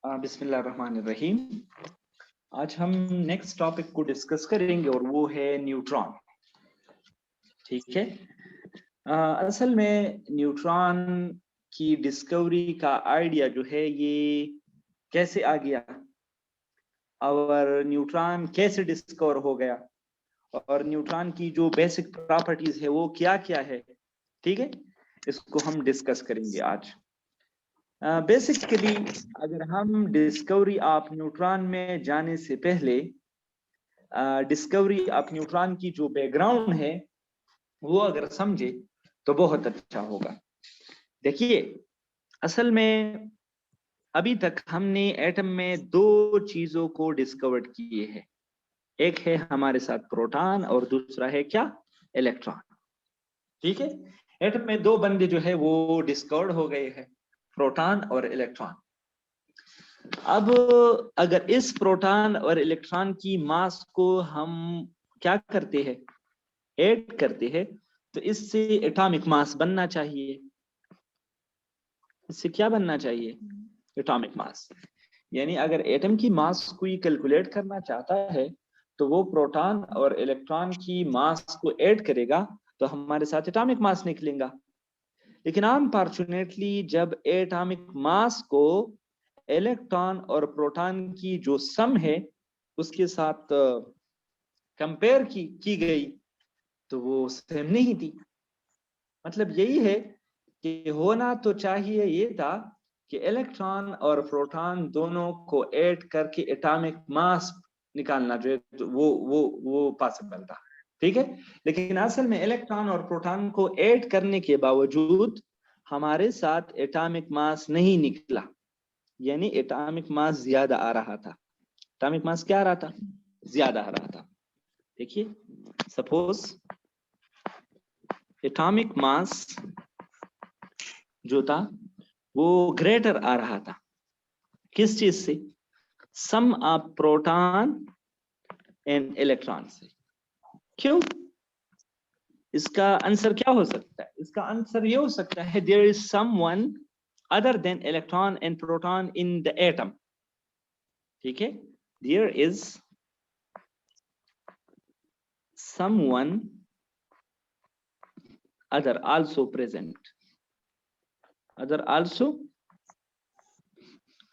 बिस्मिल्लाहिर्रहमानिर्रहीम। आज हम नेक्स्ट टॉपिक को डिस्कस करेंगे और वो है न्यूट्रॉन। ठीक है। असल में न्यूट्रॉन की डिस्कवरी का आइडिया जो है ये कैसे आ गया और न्यूट्रॉन कैसे डिस्कवर हो गया और न्यूट्रॉन की जो बेसिक प्रॉपर्टीज है वो क्या क्या है, ठीक है, इसको हम डिस्कस करेंगे आज। बेसिकली अगर हम डिस्कवरी ऑफ न्यूट्रॉन में जाने से पहले डिस्कवरी ऑफ न्यूट्रॉन की जो बैकग्राउंड है वो अगर समझे तो बहुत अच्छा होगा। देखिए, असल में अभी तक हमने एटम में दो चीजों को डिस्कवर्ड किए हैं। एक है हमारे साथ प्रोटॉन और दूसरा है क्या, इलेक्ट्रॉन। ठीक है, एटम में दो बंदे जो है वो डिस्कवर्ड हो गए हैं, प्रोटॉन और इलेक्ट्रॉन। अब अगर इस प्रोटॉन और इलेक्ट्रॉन की मास को हम क्या करते हैं, ऐड करते हैं, तो इससे एटॉमिक मास बनना चाहिए। इससे क्या बनना चाहिए, एटॉमिक मास। यानी अगर एटम की मास कोई कैलकुलेट करना चाहता है तो वो प्रोटॉन और इलेक्ट्रॉन की मास को ऐड करेगा तो हमारे साथ एटॉमिक मास निकलेगा। लेकिन अनफॉर्चुनेटली जब एटॉमिक मास को इलेक्ट्रॉन और प्रोटॉन की जो सम है उसके साथ कंपेयर की गई तो वो सेम नहीं थी। मतलब यही है कि होना तो चाहिए ये था कि इलेक्ट्रॉन और प्रोटॉन दोनों को ऐड करके एटॉमिक मास निकालना जो है तो वो पॉसिबल था। ठीक है, लेकिन असल में इलेक्ट्रॉन और प्रोटॉन को ऐड करने के बावजूद हमारे साथ एटॉमिक मास नहीं निकला, यानी एटॉमिक मास ज्यादा आ रहा था। एटॉमिक मास क्या आ रहा था, ज्यादा आ रहा था। देखिए, सपोज एटॉमिक मास जो था वो ग्रेटर आ रहा था, किस चीज से, सम ऑफ प्रोटॉन एंड इलेक्ट्रॉन से। क्यों, इसका आंसर क्या हो सकता है, इसका आंसर ये हो सकता है there is someone other than electron and proton in the atom. ठीक है, there is someone other also present, other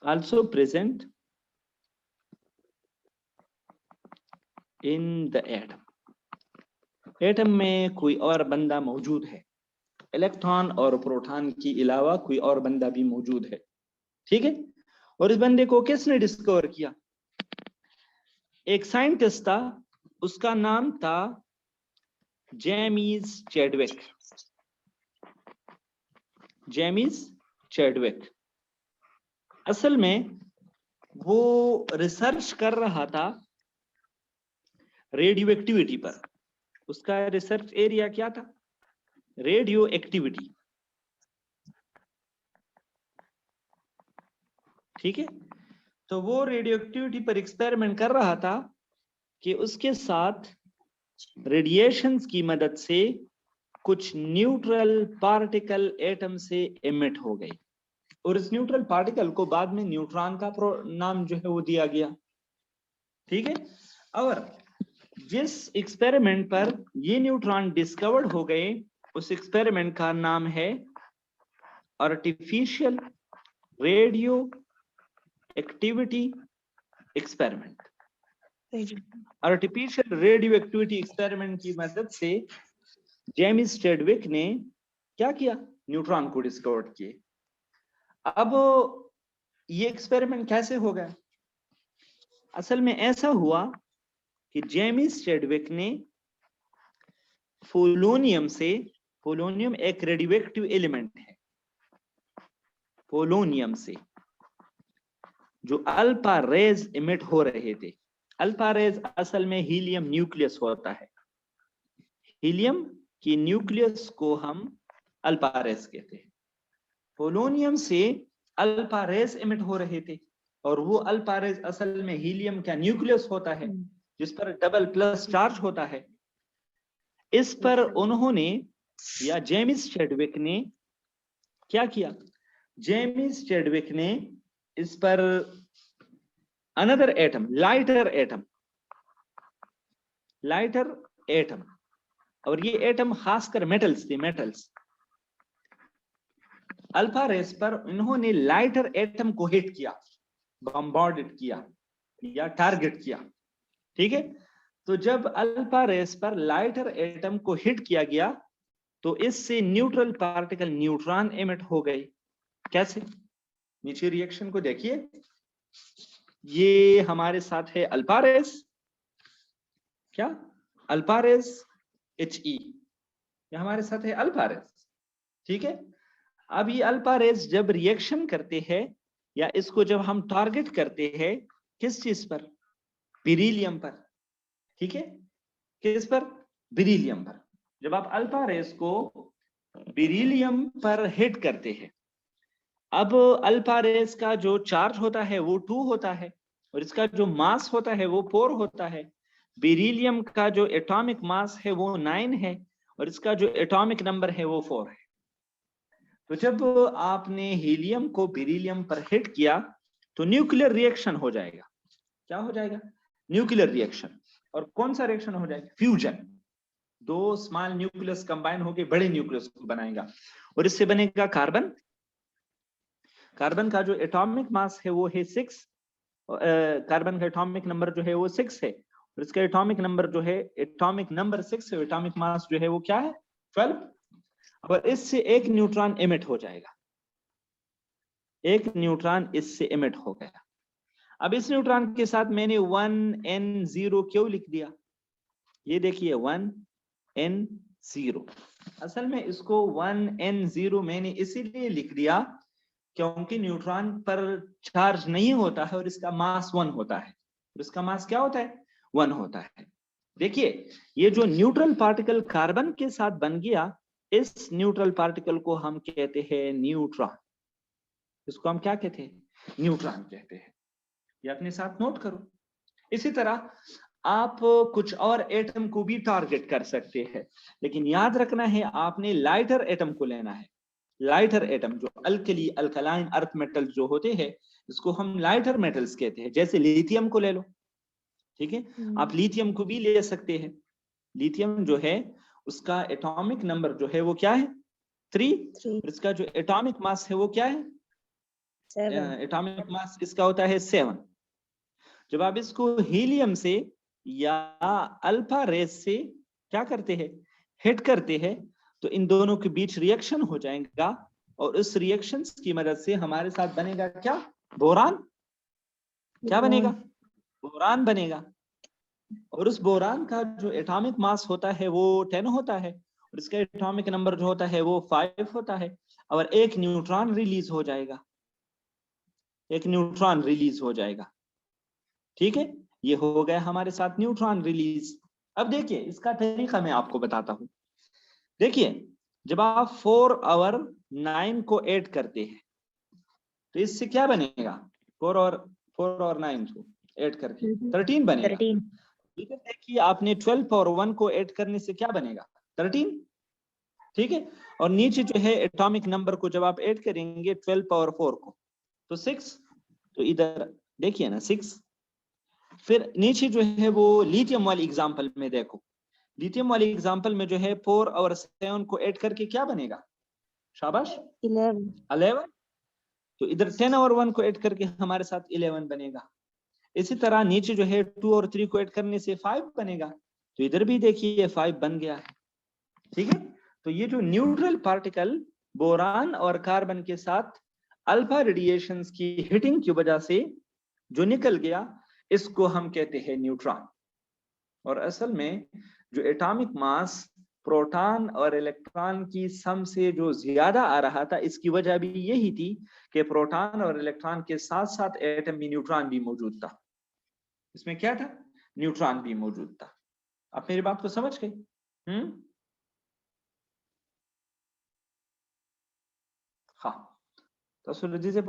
also present in the atom। Atom में कोई और बंदा मौजूद है, इलेक्ट्रॉन और प्रोटॉन के अलावा कोई और बंदा भी मौजूद है। ठीक है, और इस बंदे को किसने डिस्कवर किया, एक साइंटिस्ट था, उसका नाम था जेम्स चैडविक। जेम्स चैडविक असल में वो रिसर्च कर रहा था रेडियो एक्टिविटी पर। उसका रिसर्च एरिया क्या था, रेडियो एक्टिविटी। ठीक है, तो वो रेडियो एक्टिविटी पर एक्सपेरिमेंट कर रहा था कि उसके साथ रेडिएशंस की मदद से कुछ न्यूट्रल पार्टिकल एटम से एमिट हो गए और इस न्यूट्रल पार्टिकल को बाद में न्यूट्रॉन का नाम जो है वो दिया गया। ठीक है, और जिस एक्सपेरिमेंट पर ये न्यूट्रॉन डिस्कवर्ड हो गए उस एक्सपेरिमेंट का नाम है artificial radio activity experiment. Artificial radio activity experiment की मदद से जेम्स चैडविक ने क्या किया, न्यूट्रॉन को डिस्कवर किए। अब ये एक्सपेरिमेंट कैसे हो गया, असल में ऐसा हुआ कि जेम्स चैडविक ने पोलोनियम से, पोलोनियम एक रेडियोएक्टिव एलिमेंट है, पोलोनियम से जो अल्फा रेज इमिट हो रहे थे। अल्फा रेज असल में हीलियम न्यूक्लियस होता है, हीलियम की न्यूक्लियस को हम अल्फा रेज कहते हैं। पोलोनियम से अल्फा रेज इमिट हो रहे थे और वो अल्फा रेज असल में हीलियम का न्यूक्लियस होता है जिस पर डबल प्लस चार्ज होता है। इस पर उन्होंने या जेम्स चैडविक ने क्या किया, जेम्स चैडविक ने इस पर अनदर एटम, लाइटर एटम, और ये एटम खासकर मेटल्स थे, मेटल्स। अल्फा रेस पर इन्होंने लाइटर एटम को हिट किया, बम्बार्डेड किया या टारगेट किया, ठीक है। तो जब अल्फा रेस पर लाइटर एटम को हिट किया गया तो इससे न्यूट्रल पार्टिकल न्यूट्रॉन एमिट हो गए। कैसे? नीचे रिएक्शन को देखिए, ये हमारे साथ है अल्फा रेस, क्या अल्फा रेस He, ये हमारे साथ है अल्फा रेस, ठीक है। अब ये अल्फा रेस जब रिएक्शन करते हैं या इसको जब हम टारगेट करते हैं किस चीज पर, बेरिलियम पर, ठीक है। किस पर? बेरिलियम पर। जब आप अल्फा रेस को बेरिलियम पर हिट करते हैं, अब अल्फा रेस का जो चार्ज होता है वो 2 होता है और इसका जो मास होता है वो 4 होता है। बेरिलियम का जो एटॉमिक मास है वो 9 है और इसका जो एटॉमिक नंबर है वो 4 है। तो जब आपने हीलियम को बेरिलियम पर हिट किया तो न्यूक्लियर रिएक्शन हो जाएगा। क्या हो जाएगा? Nuclear reaction. और कौन सा रिएक्शन हो जाएगा? फ्यूजन। 2 स्मॉल न्यूक्लियस कंबाइन होकर बड़े न्यूक्लियस को बनाएगा और इससे बनेगा कार्बन। कार्बन का जो एटॉमिक मास है वो है 6, कार्बन का एटॉमिक नंबर जो है वो 6 है और इसका एटॉमिक नंबर जो है, एटॉमिक नंबर 6 है, एटॉमिक मास जो है वो क्या है? 12। और इससे एक न्यूट्रॉन एमिट हो जाएगा, एक न्यूट्रॉन इससे एमिट हो गया। अब इस न्यूट्रॉन के साथ मैंने 1n0 क्यों लिख दिया? ये देखिए 1n0, असल में इसको 1n0 मैंने इसीलिए लिख दिया क्योंकि न्यूट्रॉन पर चार्ज नहीं होता है और इसका मास 1 होता है। और इसका मास क्या होता है? 1 होता है। देखिए ये जो न्यूट्रल पार्टिकल कार्बन के साथ बन गया, इस न्यूट्रल पार्टिकल को हम कहते हैं न्यूट्रॉन। इसको हम क्या कहते हैं? न्यूट्रॉन कहते हैं। ये अपने साथ नोट करो। इसी तरह आप कुछ और एटम को भी टारगेट कर सकते हैं, लेकिन याद रखना है आपने लाइटर एटम को लेना है। लाइटर एटम जो अल्कली, अल्कलाइन अर्थ मेटल जो होते हैं, इसको हम लाइटर मेटल्स कहते हैं। जैसे लिथियम को ले लो, ठीक है। आप लिथियम को भी ले सकते हैं। लिथियम जो है उसका एटॉमिक नंबर जो है वो क्या है? 3। और इसका जो एटॉमिक मास है वो क्या है? 7। एटॉमिक मास इसका होता है 7। जब आप इसको हीलियम से या अल्फा रेस से क्या करते हैं? हिट करते हैं, तो इन दोनों के बीच रिएक्शन हो जाएगा और इस रिएक्शन की मदद से हमारे साथ बनेगा क्या? बोरान। क्या बनेगा? बोरान बनेगा। और उस बोरान का जो एटॉमिक मास होता है वो 10 होता है और इसका एटॉमिक नंबर जो होता है वो 5 होता है और एक न्यूट्रॉन रिलीज हो जाएगा, एक न्यूट्रॉन रिलीज हो जाएगा, ठीक है। ये हो गया हमारे साथ न्यूट्रॉन रिलीज। अब देखिए इसका तरीका मैं आपको बताता हूं। देखिए जब आप 4 और 9 को ऐड करते हैं तो इससे क्या बनेगा? 4 और 9 को ऐड करके 13 बनेगा। ठीक है। देखिए आपने 12 और 1 को ऐड करने से क्या बनेगा? 13, ठीक है। और नीचे जो है एटॉमिक नंबर को जब आप ऐड करेंगे 12 पावर 4 को तो 6, तो इधर देखिए ना 6। फिर नीचे जो है वो लिथियम वाली एग्जांपल में देखो, लिथियम वाली एग्जांपल में जो है 4 और 7 को ऐड करके क्या बनेगा? शाबाश, 11। तो इधर 10 और 1 को ऐड करके हमारे साथ 11 बनेगा। इसी तरह नीचे जो है 2 और 3 को ऐड करने से 5 बनेगा, तो इधर भी देखिए 5 बन गया है, ठीक है। तो ये जो न्यूट्रल पार्टिकल बोरान और कार्बन के साथ अल्फा रेडिएशंस की हिटिंग की वजह से जो निकल गया, इसको हम कहते हैं न्यूट्रॉन। और असल में जो एटॉमिक मास प्रोटॉन और इलेक्ट्रॉन की सम से जो ज्यादा आ रहा था, इसकी वजह भी यही थी कि प्रोटॉन और इलेक्ट्रॉन के साथ साथ एटम में न्यूट्रॉन भी मौजूद था। इसमें क्या था? न्यूट्रॉन भी मौजूद था। आप मेरी बात को समझ गए? हाँ, तो सूरज जी से